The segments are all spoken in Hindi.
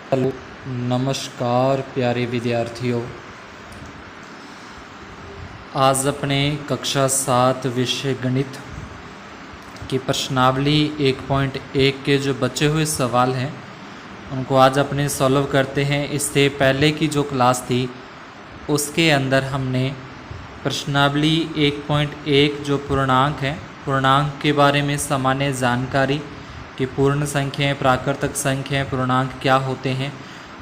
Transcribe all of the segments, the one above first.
हेलो, नमस्कार प्यारे विद्यार्थियों। आज अपने कक्षा 7 विषय गणित की प्रश्नावली 1.1 के जो बचे हुए सवाल हैं उनको आज अपने सॉल्व करते हैं। इससे पहले की जो क्लास थी उसके अंदर हमने प्रश्नावली 1.1 जो पूर्णांक है, पूर्णांक के बारे में सामान्य जानकारी कि पूर्ण संख्याएं, प्राकृतिक संख्याएं, पूर्णांक क्या होते हैं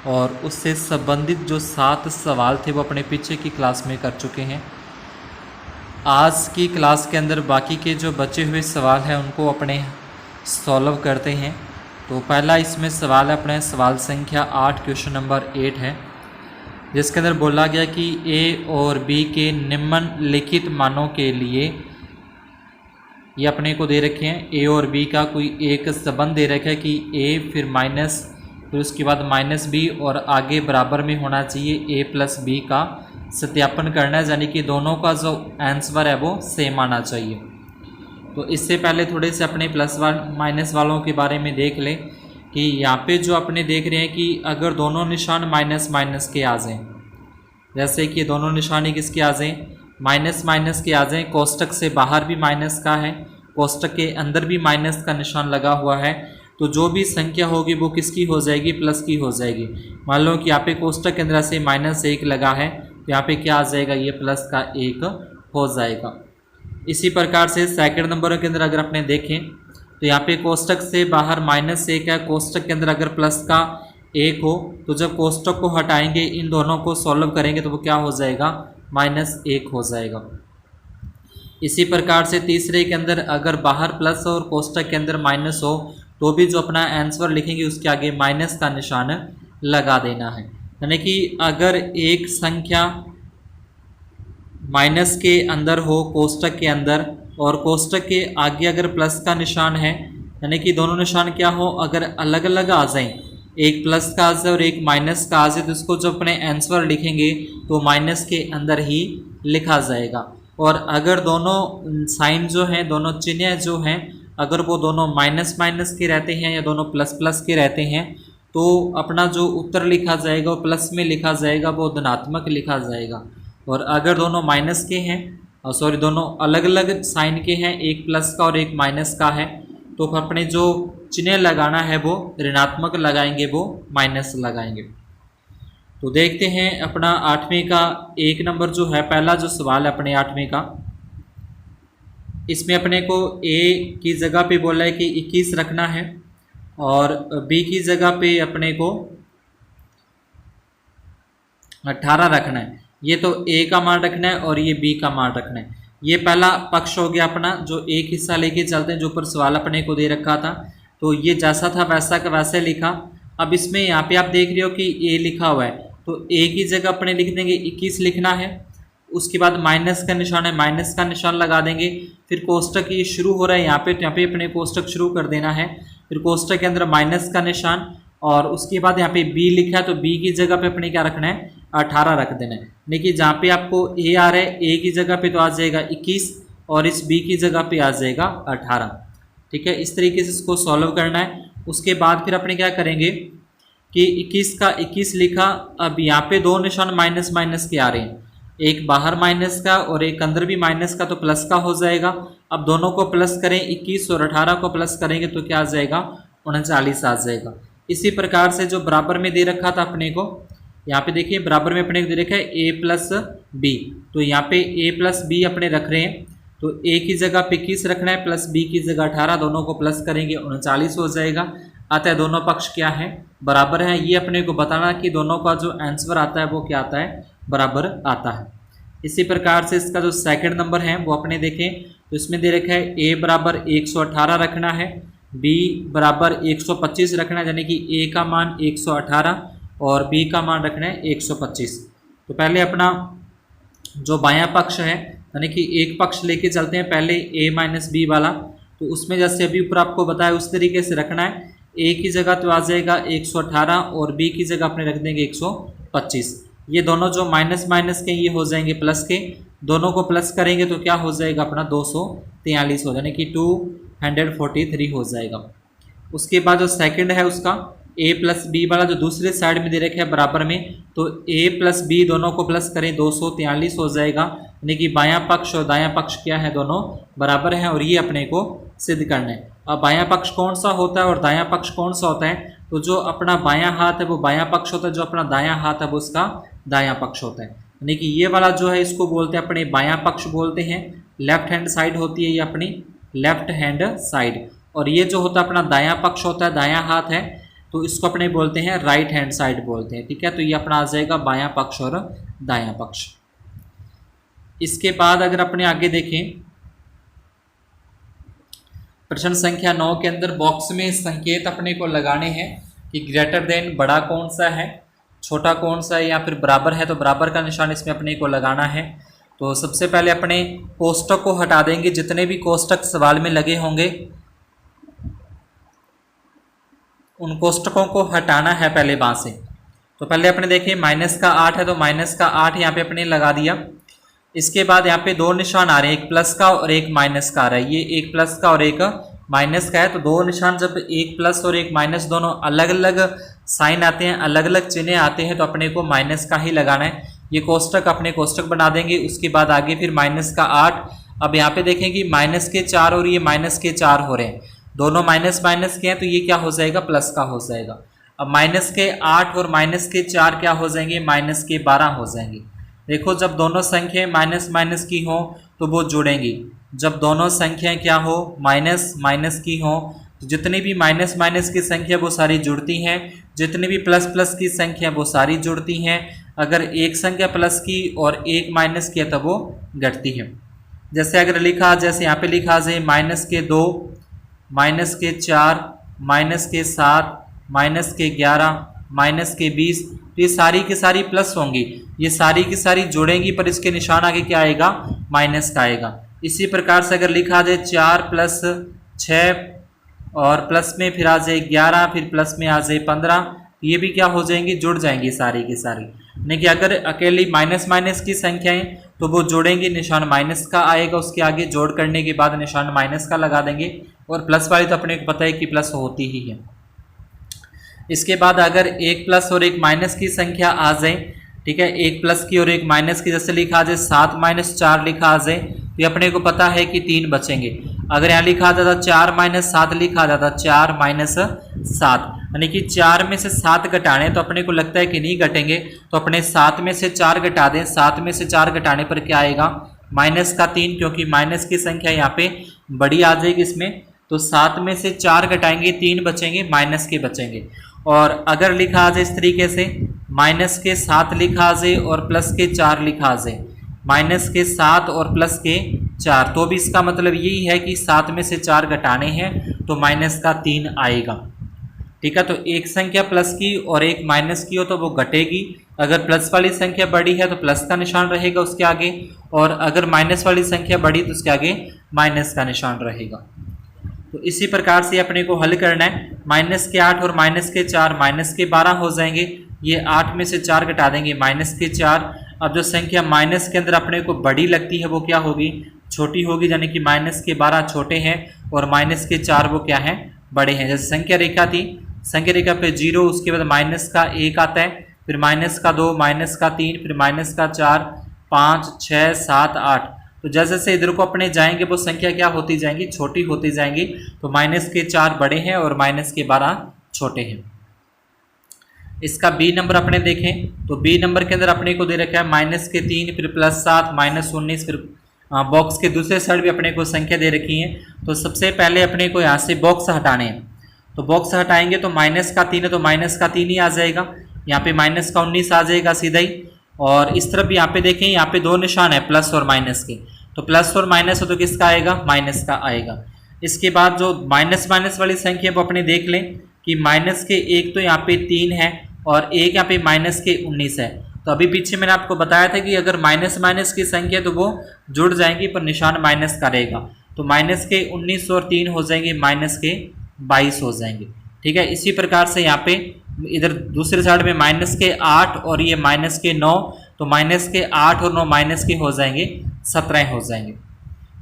और उससे संबंधित जो 7 सवाल थे वो अपने पीछे की क्लास में कर चुके हैं। आज की क्लास के अंदर बाकी के जो बचे हुए सवाल हैं उनको अपने सॉल्व करते हैं। तो पहला इसमें सवाल है अपने सवाल संख्या 8, क्वेश्चन नंबर 8 है, जिसके अंदर बोला गया कि ए और बी के निम्नलिखित मानों के लिए, ये अपने को दे रखे हैं ए और बी का कोई एक संबंध दे रखा है कि ए फिर माइनस, फिर उसके बाद माइनस बी और आगे बराबर में होना चाहिए ए प्लस बी का सत्यापन करना है, यानी कि दोनों का जो आंसर है वो सेम आना चाहिए। तो इससे पहले थोड़े से अपने प्लस माइनस वालों के बारे में देख लें कि यहाँ पे जो अपने देख रहे हैं कि अगर दोनों निशान माइनस माइनस के आ जाएँ, जैसे कि दोनों निशानी किसके आ जाएँ, माइनस माइनस के आ जाएँ, कोष्टक से बाहर भी माइनस का है, कोष्टक के अंदर भी माइनस का निशान लगा हुआ है, तो जो भी संख्या होगी वो किसकी हो जाएगी, प्लस की हो जाएगी। मान लो कि यहाँ पे कोष्टक के अंदर से -1 लगा है तो यहाँ पे क्या आ जाएगा, ये प्लस का 1 हो जाएगा। इसी प्रकार से सेकंड नंबर के अंदर अगर अपने देखें तो यहाँ पे कोष्टक से बाहर -1 है, कोष्टक के अंदर अगर प्लस का 1 हो तो जब कोष्टक को हटाएंगे, इन दोनों को सॉल्व करेंगे तो वो क्या हो जाएगा, -1 हो जाएगा। इसी प्रकार से तीसरे के अंदर अगर बाहर प्लस और कोष्टक के अंदर माइनस हो तो भी जो अपना आंसर लिखेंगे उसके आगे माइनस का निशान लगा देना है। यानी कि अगर एक संख्या माइनस के अंदर हो कोष्टक के अंदर और कोष्टक के आगे अगर प्लस का निशान है, यानी कि दोनों निशान क्या हो, अगर अलग अलग आ जाएं, एक प्लस का आ जाए और एक माइनस का आ जाए, तो इसको जो अपने आंसर लिखेंगे तो माइनस के अंदर ही लिखा जाएगा। और अगर दोनों साइन जो हैं, दोनों चिन्ह जो हैं, अगर वो दोनों माइनस माइनस के रहते हैं या दोनों प्लस प्लस के रहते हैं तो अपना जो उत्तर लिखा जाएगा वो प्लस में लिखा जाएगा, वो धनात्मक लिखा जाएगा। और अगर दोनों माइनस के हैं, सॉरी दोनों अलग अलग साइन के हैं, एक प्लस का और एक माइनस का है, तो अपने जो चिन्ह लगाना है वो ऋणात्मक लगाएंगे, वो माइनस लगाएंगे। तो देखते हैं अपना 8वें का 1 नंबर जो है, पहला जो सवाल है अपने 8वें का, इसमें अपने को ए की जगह पे बोला है कि 21 रखना है और बी की जगह पे अपने को 18 रखना है। ये तो ए का मान रखना है और ये बी का मान रखना है। ये पहला पक्ष हो गया अपना, जो एक हिस्सा लेके चलते हैं, जो ऊपर सवाल अपने को दे रखा था तो ये जैसा था वैसा का वैसे लिखा। अब इसमें यहाँ पे आप देख रहे हो कि ए लिखा हुआ है तो ए की जगह अपने लिख देंगे 21 लिखना है, उसके बाद माइनस का निशान है, माइनस का निशान लगा देंगे, फिर कोष्टक ये शुरू हो रहा है यहाँ पे अपने कोष्टक शुरू कर देना है, फिर कोष्टक के अंदर माइनस का निशान और उसके बाद यहाँ पे बी लिखा है तो बी की जगह पे अपने क्या रखना है, 18 रख देना है। देखिए जहाँ पे आपको ए आ रहा है, ए की जगह पे तो आ जाएगा 21 और इस बी की जगह पे आ जाएगा 18। ठीक है, इस तरीके से इसको सॉल्व करना है। उसके बाद फिर अपने क्या करेंगे कि 21 का 21 लिखा, अब यहाँ पे दो निशान माइनस माइनस के आ रहे हैं, एक बाहर माइनस का और एक अंदर भी माइनस का, तो प्लस का हो जाएगा। अब दोनों को प्लस करें, 21 और 18 को प्लस करेंगे तो क्या आ जाएगा, 39 आ जाएगा। इसी प्रकार से जो बराबर में दे रखा था अपने को, यहाँ पे देखिए बराबर में अपने को दे रखा है ए प्लस बी, तो यहाँ पे ए प्लस बी अपने रख रहे हैं, तो ए की जगह पे 21 रखना है प्लस बी की जगह 18, दोनों को प्लस करेंगे 39 हो जाएगा। अतः दोनों पक्ष क्या है, बराबर है। ये अपने को बताना कि दोनों का जो आंसर आता है वो क्या आता है, बराबर आता है। इसी प्रकार से इसका जो सेकंड नंबर है वो अपने देखें तो इसमें दे रखा है ए बराबर 118 रखना है, बी बराबर 125 रखना है, यानी कि ए का मान 118 और बी का मान रखना है 125। तो पहले अपना जो बायां पक्ष है, यानी कि एक पक्ष लेके चलते हैं पहले a माइनस बी वाला, तो उसमें जैसे अभी ऊपर आपको बताया उस तरीके से रखना है। a की जगह तो आ जाएगा 118 और b की जगह अपने रख देंगे 125। ये दोनों जो माइनस माइनस के ये हो जाएंगे प्लस के, दोनों को प्लस करेंगे तो क्या हो जाएगा अपना 243 हो, यानी कि 243 हो जाएगा। उसके बाद जो सेकंड है उसका, ए प्लस बी वाला जो दूसरे साइड में दे रखा है बराबर में, तो ए प्लस बी दोनों को प्लस करें 243 हो जाएगा, यानी कि बायां पक्ष और दायां पक्ष क्या है, दोनों बराबर हैं और ये अपने को सिद्ध करना है। अब बायां पक्ष कौन सा होता है और दायां पक्ष कौन सा होता है, तो जो अपना बायां हाथ है वो बायां पक्ष होता है, जो अपना दायां हाथ है वो उसका दायां पक्ष होता है। यानी कि ये वाला जो है इसको बोलते हैं अपने बायां पक्ष बोलते हैं, लेफ्ट हैंड साइड होती है ये अपनी लेफ्ट हैंड साइड, और ये जो होता है अपना दायां पक्ष होता है, दायां हाथ है, तो इसको अपने बोलते हैं राइट हैंड साइड बोलते हैं। ठीक है, तो ये अपना आ जाएगा बायां पक्ष और दायां पक्ष। इसके बाद अगर अपने आगे देखें प्रश्न संख्या 9 के अंदर बॉक्स में संकेत अपने को लगाने हैं कि ग्रेटर देन बड़ा कौन सा है, छोटा कौन सा है, या फिर बराबर है तो बराबर का निशान इसमें अपने को लगाना है। तो सबसे पहले अपने कोष्टक को हटा देंगे, जितने भी कोष्टक सवाल में लगे होंगे उन कोष्टकों को हटाना है पहले वहाँ से। तो पहले अपने देखिए माइनस का 8 है तो माइनस का 8 यहाँ पे अपने लगा दिया। इसके बाद यहाँ पे दो निशान आ रहे हैं, एक प्लस का और एक माइनस का आ रहा है, ये एक प्लस का और एक माइनस का है। तो दो निशान जब एक प्लस और एक माइनस दोनों अलग अलग साइन आते हैं, अलग अलग चिन्ह आते हैं, तो अपने को माइनस का ही लगाना है। ये कोष्टक अपने कोष्टक बना देंगे। उसके बाद आगे फिर माइनस का 8। अब यहाँ पे देखें कि माइनस के 4 और ये माइनस के 4 हो रहे हैं, दोनों माइनस माइनस के हैं, तो ये क्या हो जाएगा, प्लस का हो जाएगा। अब माइनस के 8 और माइनस के 4 क्या हो जाएंगे, माइनस के 12 हो जाएंगे। देखो जब दोनों संख्याएं माइनस माइनस की हो तो वो जुड़ेंगी, जब दोनों संख्याएं क्या हो, माइनस माइनस की हो, तो जितनी भी माइनस माइनस की संख्या वो सारी जुड़ती हैं, जितनी भी प्लस प्लस की संख्या वो सारी जुड़ती हैं। अगर एक संख्या प्लस की और एक माइनस की है तो वो घटती है। जैसे अगर लिखा, जैसे यहाँ पे लिखा जाए माइनस के 2, माइनस के 4, माइनस के 7, माइनस के 11, माइनस के 20, तो ये सारी की सारी प्लस होंगी, ये सारी की सारी जोड़ेंगी, पर इसके निशान आगे क्या आएगा, माइनस का आएगा। इसी प्रकार से अगर लिखा जाए 4 प्लस 6 और प्लस में फिर आ जाए 11, फिर प्लस में आ जाए 15, ये भी क्या हो जाएंगी, जुड़ जाएंगी सारी की सारी। यानी कि अगर अकेली माइनस माइनस की संख्याएं तो वो जोड़ेंगी, निशान माइनस का आएगा, उसके आगे जोड़ करने के बाद निशान माइनस का लगा देंगे, और प्लस वाली तो अपने को पता है कि प्लस होती ही है। इसके बाद अगर एक प्लस और एक माइनस की संख्या आ जाए, ठीक है, एक प्लस की और एक माइनस की, जैसे लिखा जाए 7 माइनस 4 लिखा आ जाए, तो ये अपने को पता है कि 3 बचेंगे। अगर यहाँ लिखा जाता 4 माइनस 7 लिखा जाता 4 माइनस 7, यानी कि 4 में से 7 घटाने, तो अपने को लगता है कि नहीं घटेंगे, तो अपने 7 में से 4 घटा दें। 7 में से 4 घटाने पर क्या आएगा, माइनस का 3, क्योंकि माइनस की संख्या यहाँ पे बड़ी आ जाएगी इसमें। तो 7 में से 4 घटाएंगे, 3 बचेंगे, माइनस के बचेंगे। और अगर लिखा आ जाए इस तरीके से, माइनस के 7 लिखा आ जाए और प्लस के 4 लिखा आ जाए, माइनस के 7 और प्लस के 4, तो भी इसका मतलब यही है कि 7 में से 4 घटाने हैं तो माइनस का 3 आएगा। ठीक है, तो एक संख्या प्लस की और एक माइनस की हो तो वो घटेगी। अगर प्लस वाली संख्या बड़ी है तो प्लस का निशान रहेगा उसके आगे, और अगर माइनस वाली संख्या बड़ी तो उसके आगे माइनस का निशान रहेगा। तो इसी प्रकार से अपने को हल करना है। माइनस के 8 और माइनस के 4 माइनस के 12 हो जाएंगे, ये 8 में से 4 घटा देंगे, माइनस के 4। अब जो संख्या माइनस के अंदर अपने को बड़ी लगती है वो क्या होगी, छोटी होगी, यानी कि माइनस के 12 छोटे हैं और माइनस के 4 वो क्या है, बड़े हैं। जैसे संख्या रेखा थी, संख्या रेखा पे 0, उसके बाद माइनस का 1 आता है, फिर माइनस का 2, माइनस का 3, फिर माइनस का 4, 5, 6, 7, 8। तो जैसे जैसे इधर को अपने जाएंगे वो संख्या क्या होती जाएंगी, छोटी होती जाएंगी। तो माइनस के 4 बड़े हैं और माइनस के 12 छोटे हैं। इसका बी नंबर अपने देखें तो बी नंबर के अंदर अपने को दे रखा है माइनस के 3, फिर प्लस 7, माइनस 19, फिर बॉक्स के दूसरे साइड भी अपने को संख्या दे रखी है। तो सबसे पहले अपने को यहाँ से बॉक्स हटाने हैं, तो बॉक्स हटाएंगे तो माइनस का 3 है तो माइनस का 3 ही आ जाएगा, यहाँ पे माइनस का 19 आ जाएगा सीधा ही। और इस तरफ भी यहाँ पे देखें, यहाँ पे दो निशान है प्लस और माइनस के, तो प्लस और माइनस हो तो किसका आएगा, माइनस का आएगा। इसके बाद जो माइनस माइनस वाली संख्या वो अपने देख लें कि माइनस के 1 तो यहाँ पे 3 है और 1 यहाँ पे माइनस के 19 है। तो अभी पीछे मैंने आपको बताया था कि अगर माइनस माइनस की संख्या तो वो जुड़ जाएंगी पर निशान माइनस का रहेगा। तो माइनस के 19 और 3 हो जाएंगे, माइनस के 22 हो जाएंगे। ठीक है, इसी प्रकार से यहाँ पे इधर दूसरे साइड में माइनस के 8 और ये माइनस के 9, तो माइनस के 8 और 9 माइनस के हो जाएंगे 17 हो जाएंगे।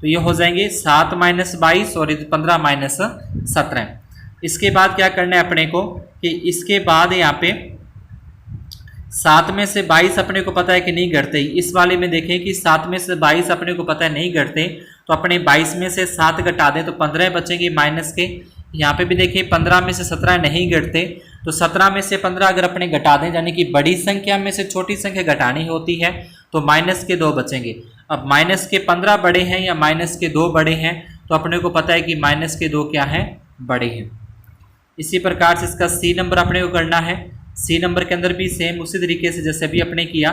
तो ये हो जाएंगे 7 माइनस 22 और 15 माइनस 17। इसके बाद क्या करना है अपने को कि इसके बाद यहाँ पे 7 में से 22 अपने को पता है कि नहीं घटते। इस वाले में देखें कि 7 में से 22 अपने को पता है नहीं घटते, तो अपने 22 में से 7 घटा दें तो 15 बचेंगे माइनस के। यहाँ पे भी देखिए 15 में से 17 नहीं घटते, तो 17 में से 15 अगर अपने घटा दें, यानी कि बड़ी संख्या में से छोटी संख्या घटानी होती है, तो माइनस के 2 बचेंगे। अब माइनस के 15 बड़े हैं या माइनस के 2 बड़े हैं, तो अपने को पता है कि माइनस के 2 क्या है, बड़े हैं। इसी प्रकार से इसका सी नंबर अपने को करना है। सी नंबर के अंदर भी सेम उसी तरीके से जैसे भी अपने किया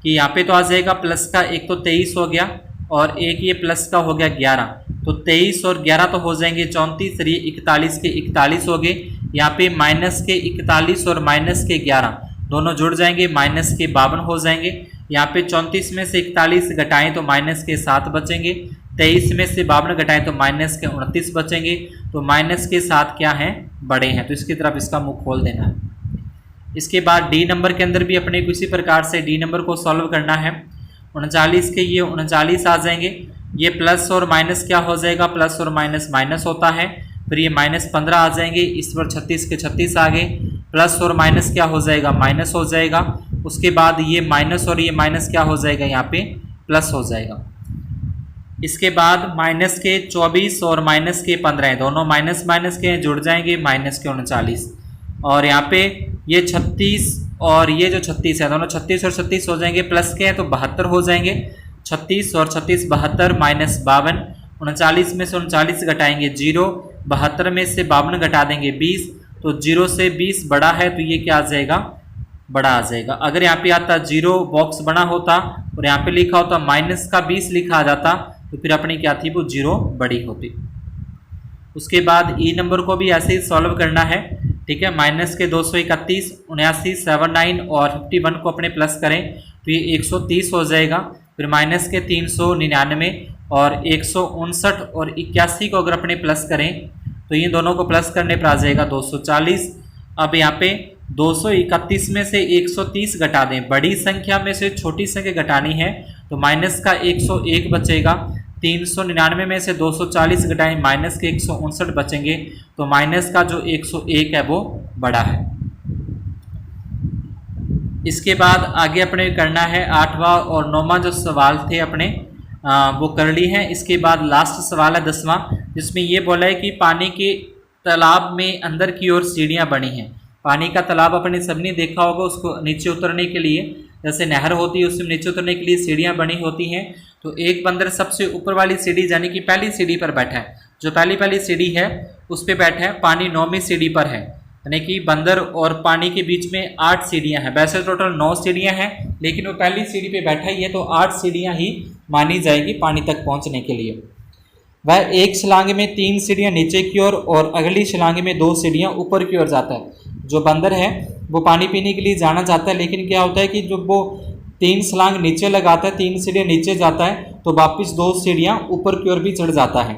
कि यहाँ पे तो आ जाएगा प्लस का, एक तो 23 हो गया और एक ये प्लस का हो गया 11, तो 23 और 11 तो हो जाएंगे 34, और ये 41 के 41 हो गए। यहाँ पे माइनस के 41 और माइनस के 11 दोनों जुड़ जाएंगे, माइनस के 52 हो जाएंगे। यहाँ पे 34 में से 41 घटाएं तो माइनस के 7 बचेंगे, 23 में से 52 घटाएं तो माइनस के 29 बचेंगे, तो माइनस के 7 क्या हैं, बड़े हैं। तो इसकी तरफ इसका मुंह खोल देना है। इसके बाद डी नंबर के अंदर भी अपने को इसी प्रकार से डी नंबर को सॉल्व करना है। 39 के ये 39 आ जाएंगे, ये प्लस और माइनस क्या हो जाएगा, प्लस और माइनस माइनस होता है, फिर ये माइनस 15 आ जाएंगे, इस पर 36 के 36 आ गए, प्लस और माइनस क्या हो जाएगा, माइनस हो जाएगा। उसके बाद ये माइनस और ये माइनस क्या हो जाएगा, यहाँ पे प्लस हो जाएगा। इसके बाद माइनस के 24 और माइनस के 15 दोनों माइनस माइनस के जुड़ जाएंगे, माइनस के 39, और यहाँ पे ये 36 और ये जो 36 है दोनों 36 और 36 हो जाएंगे, प्लस के हैं तो 72 हो जाएंगे। 36 और 36 72 माइनस 52, 39 में से 39 घटाएंगे 0, 72 में से 52 घटा देंगे 20, तो 0 से 20 बड़ा है तो ये क्या आ जाएगा, बड़ा आ जाएगा। अगर यहाँ पे आता 0 बॉक्स बना होता और यहाँ पे लिखा होता माइनस का 20 लिखा आ जाता, तो फिर अपनी क्या थी, वो 0 बड़ी होती। उसके बाद ई नंबर को भी ऐसे ही सॉल्व करना है, ठीक है। माइनस के 231, 79, 79 और 51 को अपने प्लस करें तो ये 130 हो जाएगा। फिर माइनस के 399 और 159 और 81 को अगर अपने प्लस करें तो ये दोनों को प्लस करने पर आ जाएगा 240। अब यहाँ पे 231 में से 130 घटा दें, बड़ी संख्या में से छोटी संख्या घटानी है, तो माइनस का 101 बचेगा। 399 में से 240 घटाएं, माइनस के 159 बचेंगे, तो माइनस का जो 101 है वो बड़ा है। इसके बाद आगे अपने करना है 8वां और 9वां जो सवाल थे अपने वो कर ली है। इसके बाद लास्ट सवाल है 10वां, जिसमें ये बोला है कि पानी के तालाब में अंदर की ओर सीढ़ियाँ बनी हैं। पानी का तालाब अपने सबने देखा होगा, उसको नीचे उतरने के लिए जैसे नहर होती है उसमें नीचे उतरने के लिए सीढ़ियाँ बनी होती हैं। तो एक बंदर सबसे ऊपर वाली सीढ़ी यानी कि पहली सीढ़ी पर बैठा है, जो पहली सीढ़ी है उस पर बैठा है। पानी 9वीं सीढ़ी पर है, यानी कि बंदर और पानी के बीच में 8 सीढ़ियाँ हैं। वैसे टोटल 9 सीढ़ियाँ हैं, लेकिन वो पहली सीढ़ी पे बैठा ही है तो 8 सीढ़ियाँ ही मानी जाएगी पानी तक पहुँचने के लिए। वह एक छलांग में 3 सीढ़ियाँ नीचे की ओर और अगली छलांग में 2 सीढ़ियाँ ऊपर की ओर जाता है। जो बंदर है वो पानी पीने के लिए जाना चाहता है, लेकिन क्या होता है कि जब वो 3 छलांग नीचे लगाता है, 3 सीढ़ियाँ नीचे जाता है, तो वापस 2 सीढ़ियाँ ऊपर की ओर भी चढ़ जाता है।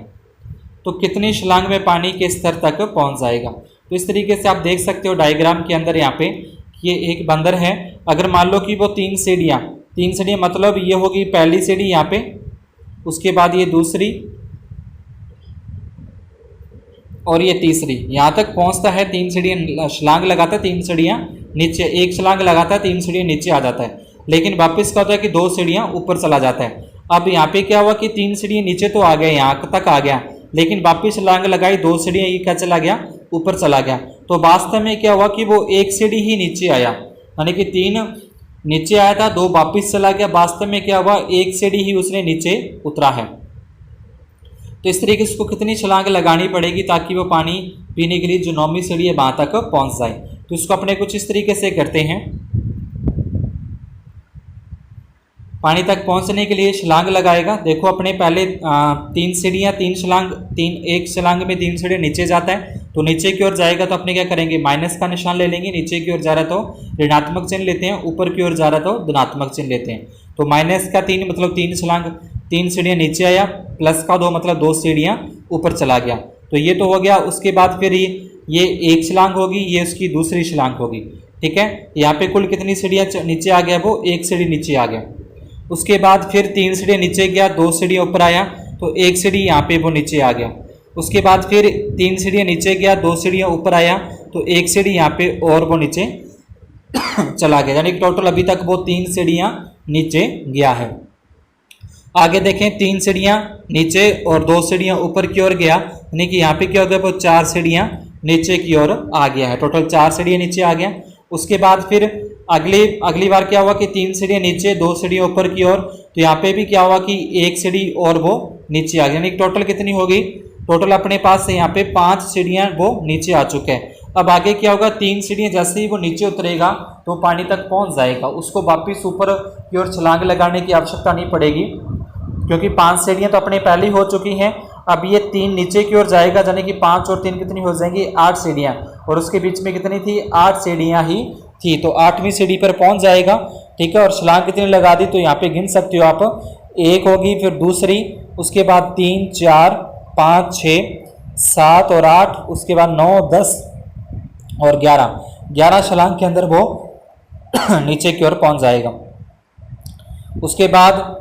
तो कितनी छलांग में पानी के स्तर तक पहुँच जाएगा। तो इस तरीके से आप देख सकते हो डायग्राम के अंदर यहाँ पे कि ये एक बंदर है। अगर मान लो कि वो 3 सीढ़ियाँ मतलब ये होगी पहली सीढ़ी यहाँ पे, उसके बाद ये दूसरी और ये तीसरी, यहाँ तक पहुँचता है। 3 सीढ़ियाँ छलांग लगाता है, 3 सीढ़ियाँ नीचे, एक छलांग लगाता है, 3 सीढ़ियाँ नीचे आ जाता है, लेकिन वापस क्या होता है कि 2 सीढ़ियाँ ऊपर चला जाता है। अब यहाँ पे क्या हुआ कि 3 सीढ़ियाँ नीचे तो आ गए, यहाँ तक आ गया, लेकिन वापस छलांग लगाई, 2 सीढ़ियाँ ये क्या चला गया, ऊपर चला गया। तो वास्तव में क्या हुआ कि वो 1 सीढ़ी ही नीचे आया, यानी कि 3 नीचे आया था, 2 वापस चला गया। वास्तव में क्या हुआ, 1 सीढ़ी ही उसने नीचे उतरा है। तो इस तरीके से उसको कितनी छलांग लगानी पड़ेगी ताकि वो पानी पीने के लिए जो 9वीं सीढ़ी है वहाँ तक पहुँच जाए। तो इसको अपने कुछ इस तरीके से करते हैं। पानी तक पहुँचने के लिए छलांग लगाएगा। देखो अपने पहले 3 सीढ़ियाँ, 3 छलांग, 1 छलांग में 3 सीढ़ियाँ नीचे जाता है, तो नीचे की ओर जाएगा तो अपने क्या करेंगे, माइनस का निशान ले लेंगे। नीचे की ओर जा रहा तो ऋणात्मक चिन्ह लेते हैं, ऊपर की ओर जा रहा तो धनात्मक चिन्ह लेते हैं। तो माइनस का 3 मतलब 3 छलांग, 3 सीढ़ियाँ नीचे आया, प्लस का 2 मतलब 2 सीढ़ियाँ ऊपर चला गया। तो ये तो हो गया। उसके बाद फिर ये 1 छलांग होगी, ये उसकी दूसरी छलांग होगी, ठीक है। यहाँ पे कुल कितनी सीढ़ियाँ नीचे आ गया, वो 1 सीढ़ी नीचे आ गया। उसके बाद फिर 3 सीढ़ियाँ नीचे गया, 2 सीढ़ियाँ ऊपर आया, तो 1 सीढ़ी यहाँ पे वो नीचे आ गया। उसके बाद फिर 3 सीढ़ियाँ नीचे गया, 2 सीढ़ियाँ ऊपर आया, तो 1 सीढ़ी यहाँ पे और वो नीचे चला गया, यानी टोटल अभी तक वो 3 सीढ़ियाँ नीचे गया है। आगे देखें 3 सीढ़ियाँ नीचे और 2 सीढ़ियाँ ऊपर की ओर गया, यानी कि यहाँ पे क्या हो गया, वो 4 सीढ़ियाँ नीचे की ओर आ गया है, टोटल 4 सीढ़ियाँ नीचे आ गया। उसके बाद फिर अगली बार क्या हुआ कि 3 सीढ़ियाँ नीचे, 2 सीढ़ियाँ ऊपर की ओर, तो यहाँ पे भी क्या हुआ कि 1 सीढ़ी और वो नीचे आ गया, यानी टोटल कितनी होगी, टोटल अपने पास से यहाँ पे 5 सीढ़ियाँ वो नीचे आ चुके हैं। अब आगे क्या होगा, 3 सीढ़ियाँ जैसे ही वो नीचे उतरेगा तो पानी तक पहुँच जाएगा, उसको वापिस ऊपर की ओर छलांग लगाने की आवश्यकता नहीं पड़ेगी, क्योंकि 5 सीढ़ियाँ तो अपने पहले हो चुकी हैं। अब ये 3 नीचे की ओर जाएगा, यानी कि 5 और 3 कितनी हो जाएंगी, 8 सीढ़ियाँ, और उसके बीच में कितनी थी, 8 सीढ़ियाँ ही थी, तो 8वीं सीढ़ी पर पहुंच जाएगा। ठीक है, और छलांग कितनी लगा दी, तो यहाँ पे गिन सकते हो आप, 1 होगी, फिर दूसरी, उसके बाद 3, 4, 5, 6, 7 और 8, उसके बाद 9, 10 और 11 छलांग के अंदर वो नीचे की ओर पहुंच जाएगा। उसके बाद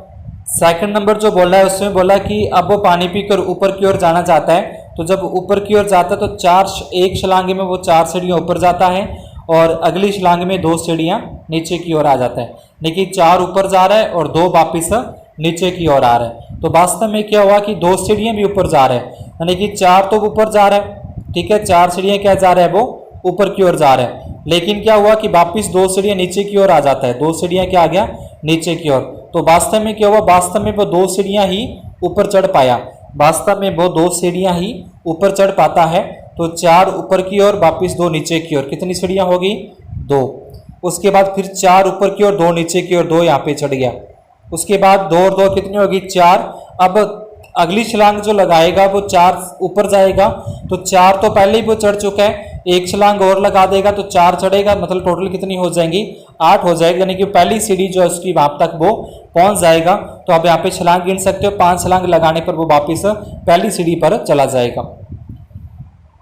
सेकंड नंबर जो बोला है उसमें बोला कि अब वो पानी पीकर ऊपर की ओर जाना चाहता है, तो जब ऊपर की ओर जाता है तो एक छलांगे में वो 4 सीढ़ियाँ ऊपर जाता है और अगली छलांग में 2 सीढ़ियाँ नीचे की ओर आ जाता है, लेकिन 4 ऊपर जा रहा है और 2 वापिस नीचे की ओर आ रहा है। तो वास्तव में क्या हुआ कि 2 सीढ़ियाँ भी ऊपर जा रहे हैं, यानी कि 4 तो ऊपर जा रहा है, ठीक है, 4 सीढ़ियाँ क्या जा रहा है, वो ऊपर की ओर जा रहा है, लेकिन क्या हुआ कि वापिस 2 सीढ़ियाँ नीचे की ओर आ जाता है, 2 सीढ़ियाँ क्या आ गया, नीचे की ओर। तो वास्तव में क्या हुआ, वास्तव में वो 2 सीढ़ियाँ ही ऊपर चढ़ पाया, वास्तव में वो 2 सीढ़ियाँ ही ऊपर चढ़ पाता है। तो 4 ऊपर की ओर, वापिस 2 नीचे की ओर, कितनी सीढ़ियाँ होगी, 2। उसके बाद फिर 4 ऊपर की ओर, 2 नीचे की ओर, 2 यहाँ पे चढ़ गया। उसके बाद 2 और 2 कितनी होगी, 4। अब अगली छलांग जो लगाएगा वो 4 ऊपर जाएगा, तो 4 तो पहले ही वो चढ़ चुका है, एक छलांग और लगा देगा तो 4 चढ़ेगा, मतलब टोटल कितनी हो जाएंगी, 8 हो जाएगी, यानी कि पहली सीढ़ी जो है उसकी वहां तक वो पहुंच जाएगा। तो आप यहाँ पे छलांग गिन सकते हो, 5 छलांग लगाने पर वो वापिस पहली सीढ़ी पर चला जाएगा।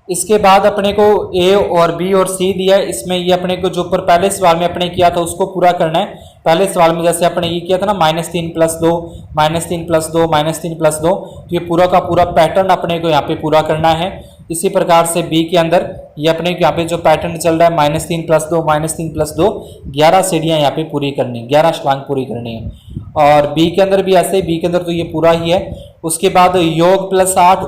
इसके बाद अपने को ए और बी और सी दिया है, इसमें ये अपने को जो ऊपर पहले सवाल में अपने किया था उसको पूरा करना है। पहले सवाल में जैसे अपने ये किया था ना, -3 + 2, -3 + 2, -3 + 2, तो ये पूरा का पूरा पैटर्न अपने को यहाँ पे पूरा करना है। इसी प्रकार से बी के अंदर ये अपने यहाँ पे जो पैटर्न चल रहा है, -3 + 2, -3 + 2, 11 सीढ़ियाँ यहाँ पे पूरी करनी है, 11 छलांग पूरी करनी है। और बी के अंदर भी ऐसे, बी के अंदर तो ये पूरा ही है। उसके बाद योग +8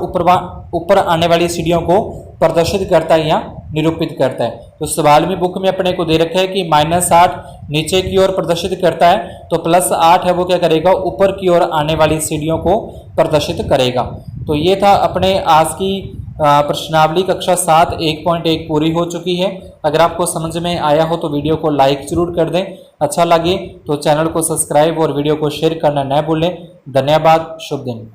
ऊपर आने वाली सीढ़ियों को प्रदर्शित करता है या निरूपित करता है। तो सवाल में बुक में अपने को दे रखा है कि -8 नीचे की ओर प्रदर्शित करता है, तो +8 है वो क्या करेगा, ऊपर की ओर आने वाली सीढ़ियों को प्रदर्शित करेगा। तो ये था अपने आज की प्रश्नावली कक्षा 7 1.1 पूरी हो चुकी है। अगर आपको समझ में आया हो तो वीडियो को लाइक जरूर कर दें, अच्छा लगे तो चैनल को सब्सक्राइब और वीडियो को शेयर करना न भूलें। धन्यवाद, शुभ दिन।